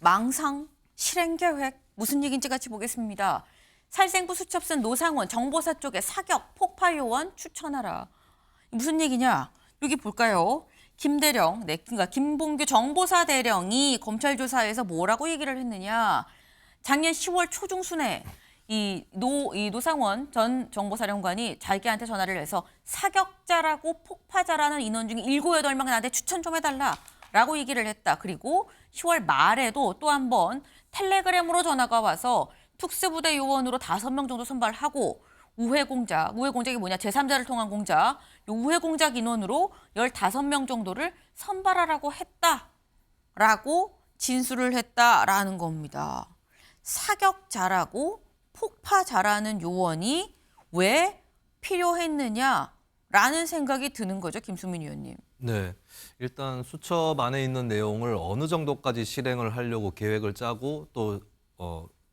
망상, 실행 계획 무슨 얘기인지 같이 보겠습니다. 살생부 수첩쓴 노상원 정보사 쪽에 사격, 폭파 요원 추천하라. 무슨 얘기냐? 여기 볼까요? 김대령, 그러니까 김봉규 정보사 대령이 검찰 조사에서 뭐라고 얘기를 했느냐? 작년 10월 초중순에 이 노상원 전 정보사령관이 자기한테 전화를 해서 사격자라고 폭파자라는 인원 중에 7, 8명 나한테 추천 좀 해달라라고 얘기를 했다. 그리고 10월 말에도 또 한 번 텔레그램으로 전화가 와서 특수부대 요원으로 5명 정도 선발하고 우회 공작이 뭐냐? 제3자를 통한 공작. 이 우회 공작 인원으로 15명 정도를 선발하라고 했다라고 진술을 했다라는 겁니다. 사격자라고 폭파자라는 요원이 왜 필요했느냐라는 생각이 드는 거죠, 김수민 의원님. 네, 일단 수첩 안에 있는 내용을 어느 정도까지 실행을 하려고 계획을 짜고 또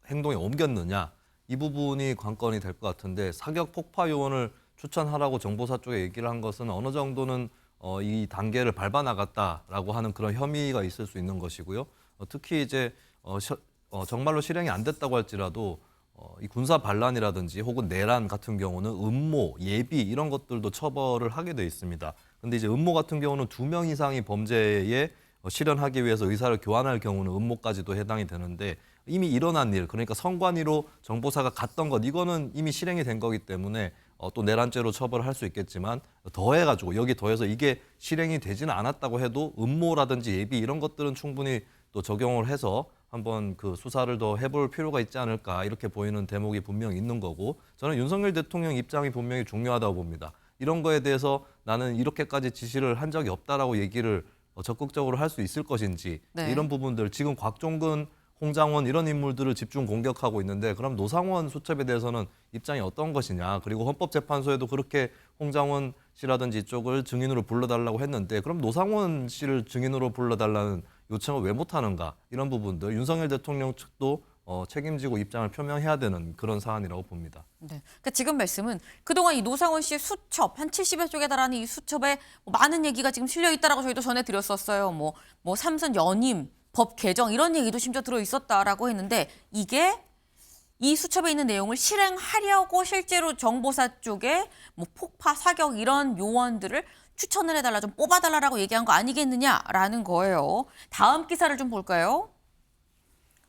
행동에 옮겼느냐 이 부분이 관건이 될 것 같은데 사격 폭파 요원을 추천하라고 정보사 쪽에 얘기를 한 것은 어느 정도는 이 단계를 밟아 나갔다라고 하는 그런 혐의가 있을 수 있는 것이고요. 특히 이제 정말로 실행이 안 됐다고 할지라도 이 군사 반란이라든지 혹은 내란 같은 경우는 음모, 예비 이런 것들도 처벌을 하게 돼 있습니다. 근데 이제 음모 같은 경우는 2명 이상이 범죄에 실현하기 위해서 의사를 교환할 경우는 음모까지도 해당이 되는데 이미 일어난 일, 그러니까 선관위로 정보사가 갔던 것, 이거는 이미 실행이 된 거기 때문에 또 내란죄로 처벌을 할 수 있겠지만 더해가지고 여기 더해서 이게 실행이 되지는 않았다고 해도 음모라든지 예비 이런 것들은 충분히 또 적용을 해서 한번 그 수사를 더 해볼 필요가 있지 않을까 이렇게 보이는 대목이 분명히 있는 거고 저는 윤석열 대통령 입장이 분명히 중요하다고 봅니다. 이런 거에 대해서 나는 이렇게까지 지시를 한 적이 없다라고 얘기를 적극적으로 할 수 있을 것인지 네. 이런 부분들 지금 곽종근, 홍장원 이런 인물들을 집중 공격하고 있는데 그럼 노상원 수첩에 대해서는 입장이 어떤 것이냐 그리고 헌법재판소에도 그렇게 홍장원 씨라든지 이쪽을 증인으로 불러달라고 했는데 그럼 노상원 씨를 증인으로 불러달라는 요청을 왜 못하는가 이런 부분들 윤석열 대통령 측도 책임지고 입장을 표명해야 되는 그런 사안이라고 봅니다. 네. 그러니까 지금 말씀은 그동안 이 노상원 씨의 수첩, 한 70여 쪽에 달하는 이 수첩에 많은 얘기가 지금 실려 있다라고 저희도 전해드렸었어요. 뭐 삼선 연임, 법 개정 이런 얘기도 심지어 들어 있었다라고 했는데 이게 이 수첩에 있는 내용을 실행하려고 실제로 정보사 쪽에 뭐 폭파, 사격 이런 요원들을 추천을 해달라, 좀 뽑아달라라고 얘기한 거 아니겠느냐라는 거예요. 다음 기사를 좀 볼까요?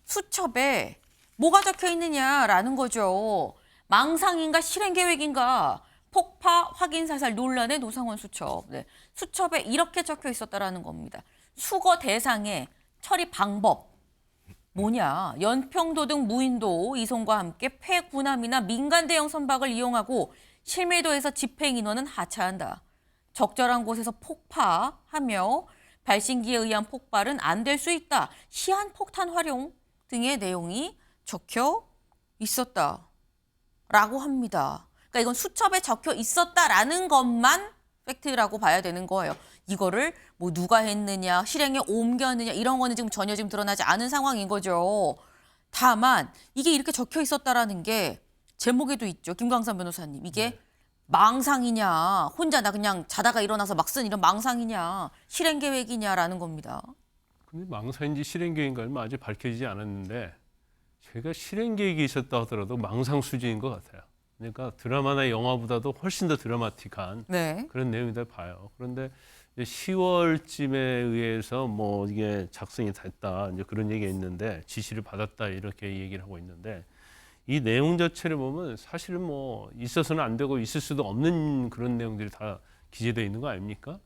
수첩에 뭐가 적혀 있느냐라는 거죠. 망상인가 실행계획인가 폭파 확인 사살 논란의 노상원 수첩. 네. 수첩에 이렇게 적혀 있었다라는 겁니다. 수거 대상에 처리 방법. 뭐냐? 연평도 등 무인도 이송과 함께 폐군함이나 민간 대형 선박을 이용하고 실밀도에서 집행 인원은 하차한다. 적절한 곳에서 폭파하며 발신기에 의한 폭발은 안 될 수 있다. 시한폭탄 활용 등의 내용이 적혀 있었다라고 합니다. 그러니까 이건 수첩에 적혀 있었다라는 것만 팩트라고 봐야 되는 거예요. 이거를 뭐 누가 했느냐, 실행에 옮겼느냐 이런 거는 지금 전혀 지금 드러나지 않은 상황인 거죠. 다만 이게 이렇게 적혀 있었다라는 게 제목에도 있죠. 김광선 변호사님. 이게 네. 망상이냐, 혼자 나 그냥 자다가 일어나서 막 쓴 이런 망상이냐, 실행 계획이냐라는 겁니다. 근데 망상인지 실행 계획인가 얼마 아직 밝혀지지 않았는데 제가 실행 계획이 있었다 하더라도 망상 수준인 것 같아요. 그러니까 드라마나 영화보다도 훨씬 더 드라마틱한 네. 그런 내용이다 봐요. 그런데 10월쯤에 의해서 뭐 이게 작성이 됐다 이제 그런 얘기가 있는데 지시를 받았다 이렇게 얘기를 하고 있는데 이 내용 자체를 보면 사실은 뭐 있어서는 안 되고 있을 수도 없는 그런 내용들이 다 기재되어 있는 거 아닙니까?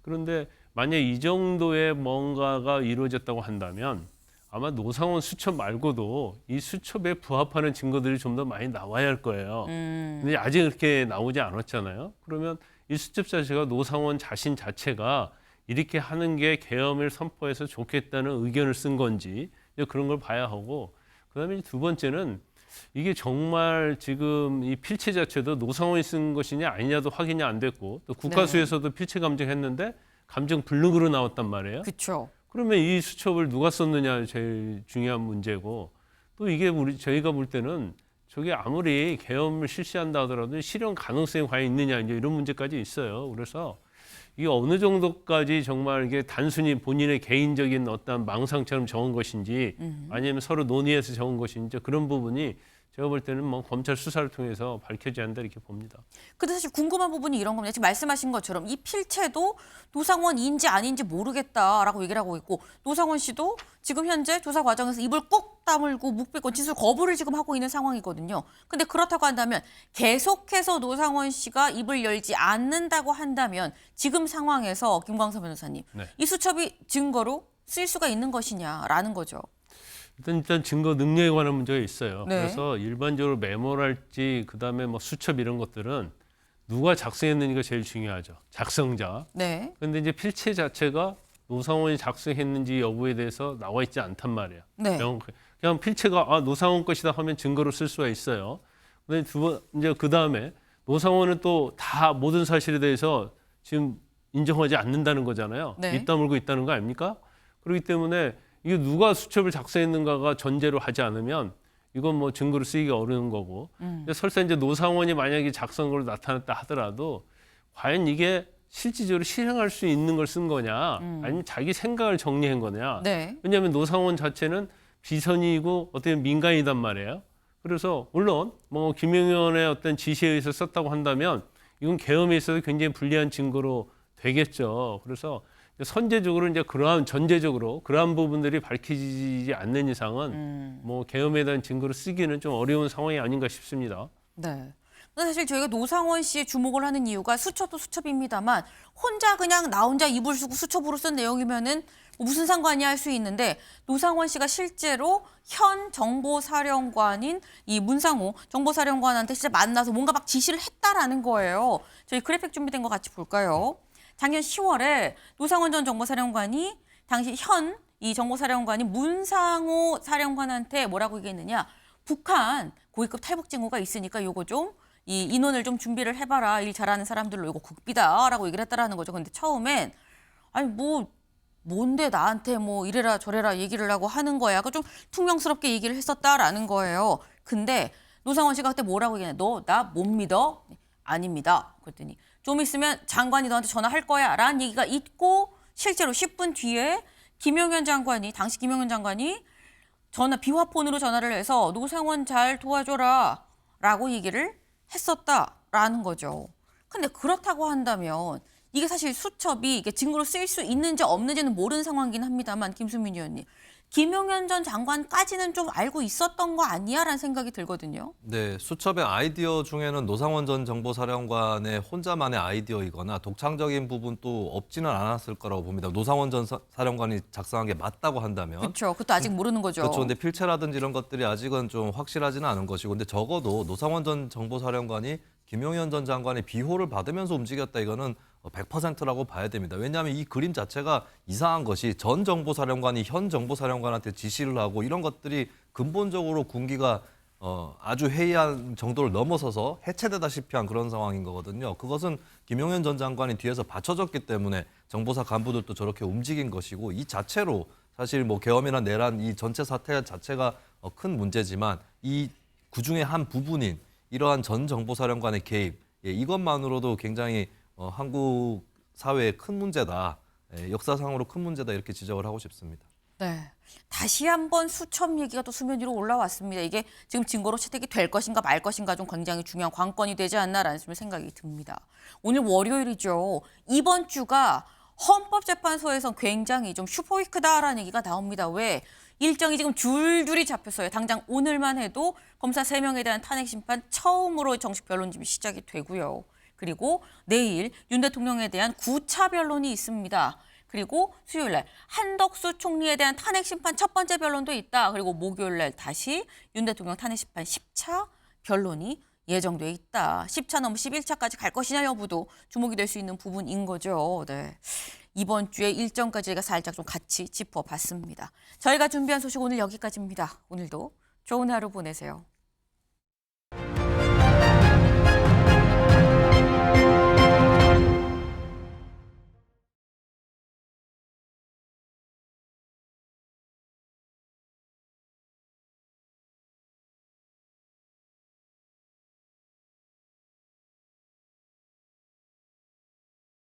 그런데 만약 이 정도의 뭔가가 이루어졌다고 한다면 아마 노상원 수첩 말고도 이 수첩에 부합하는 증거들이 좀 더 많이 나와야 할 거예요. 근데 아직 그렇게 나오지 않았잖아요. 그러면 이 수첩 자체가 노상원 자신 자체가 이렇게 하는 게 계엄을 선포해서 좋겠다는 의견을 쓴 건지 그런 걸 봐야 하고 그다음에 두 번째는 이게 정말 지금 이 필체 자체도 노상원이 쓴 것이냐 아니냐도 확인이 안 됐고 또 국가수에서도 필체 감정했는데 감정 불능으로 나왔단 말이에요. 그렇죠. 그러면 이 수첩을 누가 썼느냐 제일 중요한 문제고 또 이게 저희가 볼 때는 저게 아무리 계엄을 실시한다 하더라도 실현 가능성이 과연 있느냐 이제 이런 문제까지 있어요. 그래서 이게 어느 정도까지 정말 이게 단순히 본인의 개인적인 어떤 망상처럼 적은 것인지 아니면 서로 논의해서 적은 것인지 그런 부분이 제가 볼 때는 뭐 검찰 수사를 통해서 밝혀져야 한다 이렇게 봅니다. 근데 사실 궁금한 부분이 이런 겁니다. 지금 말씀하신 것처럼 이 필체도 노상원인지 아닌지 모르겠다라고 얘기를 하고 있고 노상원 씨도 지금 현재 조사 과정에서 입을 꾹 다물고 묵비권 진술 거부를 지금 하고 있는 상황이거든요. 근데 그렇다고 한다면 계속해서 노상원 씨가 입을 열지 않는다고 한다면 지금 상황에서 김광석 변호사님 네. 이 수첩이 증거로 쓸 수가 있는 것이냐라는 거죠. 일단 증거 능력에 관한 문제가 있어요. 네. 그래서 일반적으로 메모랄지 그다음에 뭐 수첩 이런 것들은 누가 작성했는지가 제일 중요하죠. 작성자. 네. 근데 이제 필체 자체가 노상원이 작성했는지 여부에 대해서 나와 있지 않단 말이에요. 네. 그냥 필체가 노상원 것이다 하면 증거로 쓸 수가 있어요. 근데 이제 그다음에 노상원은 또 다 모든 사실에 대해서 지금 인정하지 않는다는 거잖아요. 네. 입 다물고 있다는 거 아닙니까? 그렇기 때문에 이게 누가 수첩을 작성했는가가 전제로 하지 않으면 이건 뭐 증거로 쓰기가 어려운 거고. 근데 설사 이제 노상원이 만약에 작성으로 나타났다 하더라도 과연 이게 실질적으로 실행할 수 있는 걸 쓴 거냐, 아니면 자기 생각을 정리한 거냐. 네. 왜냐하면 노상원 자체는 비선이고 어떻게 보면 민간이단 말이에요. 그래서 물론 뭐 김용현의 어떤 지시에 의해서 썼다고 한다면 이건 계엄에 있어서 굉장히 불리한 증거로 되겠죠. 그래서 선제적으로 이제 전제적으로 그러한 부분들이 밝혀지지 않는 이상은 뭐 계엄에 대한 증거로 쓰기는 좀 어려운 상황이 아닌가 싶습니다. 네. 근데 사실 저희가 노상원 씨의 주목을 하는 이유가 수첩도 수첩입니다만 혼자 그냥 나 혼자 입을 쓰고 수첩으로 쓴 내용이면은 뭐 무슨 상관이야 할 수 있는데 노상원 씨가 실제로 현 정보사령관인 이 문상호 정보사령관한테 진짜 만나서 뭔가 막 지시를 했다라는 거예요. 저희 그래픽 준비된 거 같이 볼까요? 작년 10월에 노상원 전 정보사령관이 당시 현 이 정보사령관이 문상호 사령관한테 뭐라고 얘기했느냐. 북한 고위급 탈북 징후가 있으니까 요거 좀 이 인원을 좀 준비를 해봐라. 일 잘하는 사람들로 이거 국비다라고 얘기를 했다라는 거죠. 근데 처음엔 아니 뭐 뭔데 나한테 뭐 이래라 저래라 얘기를 하고 하는 거야. 그 좀 퉁명스럽게 얘기를 했었다라는 거예요. 근데 노상원 씨가 그때 뭐라고 얘기했냐. 너 나 못 믿어? 아닙니다. 그랬더니 좀 있으면 장관이 너한테 전화할 거야 라는 얘기가 있고 실제로 10분 뒤에 김용현 장관이 당시 김용현 장관이 비화폰으로 전화를 해서 노상원 잘 도와줘라 라고 얘기를 했었다라는 거죠. 근데 그렇다고 한다면 이게 사실 수첩이 이게 증거로 쓰일 수 있는지 없는지는 모르는 상황이긴 합니다만 김수민 의원님. 김용현 전 장관까지는 좀 알고 있었던 거 아니야라는 생각이 들거든요. 네, 수첩의 아이디어 중에는 노상원 전 정보사령관의 혼자만의 아이디어이거나 독창적인 부분도 없지는 않았을 거라고 봅니다. 노상원 전 사령관이 작성한 게 맞다고 한다면. 그렇죠. 그것도 아직 모르는 거죠. 그렇죠. 근데 필체라든지 이런 것들이 아직은 좀 확실하지는 않은 것이고, 근데 적어도 노상원 전 정보사령관이 김용현 전 장관의 비호를 받으면서 움직였다 이거는 100%라고 봐야 됩니다. 왜냐하면 이 그림 자체가 이상한 것이 전 정보사령관이 현 정보사령관한테 지시를 하고 이런 것들이 근본적으로 군기가 아주 해이한 정도를 넘어서서 해체되다시피 한 그런 상황인 거거든요. 그것은 김용현 전 장관이 뒤에서 받쳐줬기 때문에 정보사 간부들도 저렇게 움직인 것이고 이 자체로 사실 뭐 계엄이나 내란 이 전체 사태 자체가 큰 문제지만 이 그중에 한 부분인 이러한 전 정보사령관의 개입 이것만으로도 굉장히 한국 사회에 큰 문제다. 역사상으로 큰 문제다 이렇게 지적을 하고 싶습니다. 네. 다시 한번 수첩 얘기가 또 수면 위로 올라왔습니다. 이게 지금 증거로 채택이 될 것인가 말 것인가 좀 굉장히 중요한 관건이 되지 않나라는 생각이 듭니다. 오늘 월요일이죠. 이번 주가 헌법재판소에서 굉장히 좀 슈퍼위크다라는 얘기가 나옵니다. 왜? 일정이 지금 줄줄이 잡혔어요. 당장 오늘만 해도 검사 3명에 대한 탄핵 심판 처음으로 정식 변론집이 시작이 되고요. 그리고 내일 윤 대통령에 대한 9차 변론이 있습니다. 그리고 수요일 날 한덕수 총리에 대한 탄핵 심판 첫 번째 변론도 있다. 그리고 목요일 날 다시 윤 대통령 탄핵 심판 10차 변론이 예정돼 있다. 10차 넘어 11차까지 갈 것이냐 여부도 주목이 될 수 있는 부분인 거죠. 네. 이번 주에 일정까지 저희가 살짝 좀 같이 짚어봤습니다. 저희가 준비한 소식 오늘 여기까지입니다. 오늘도 좋은 하루 보내세요.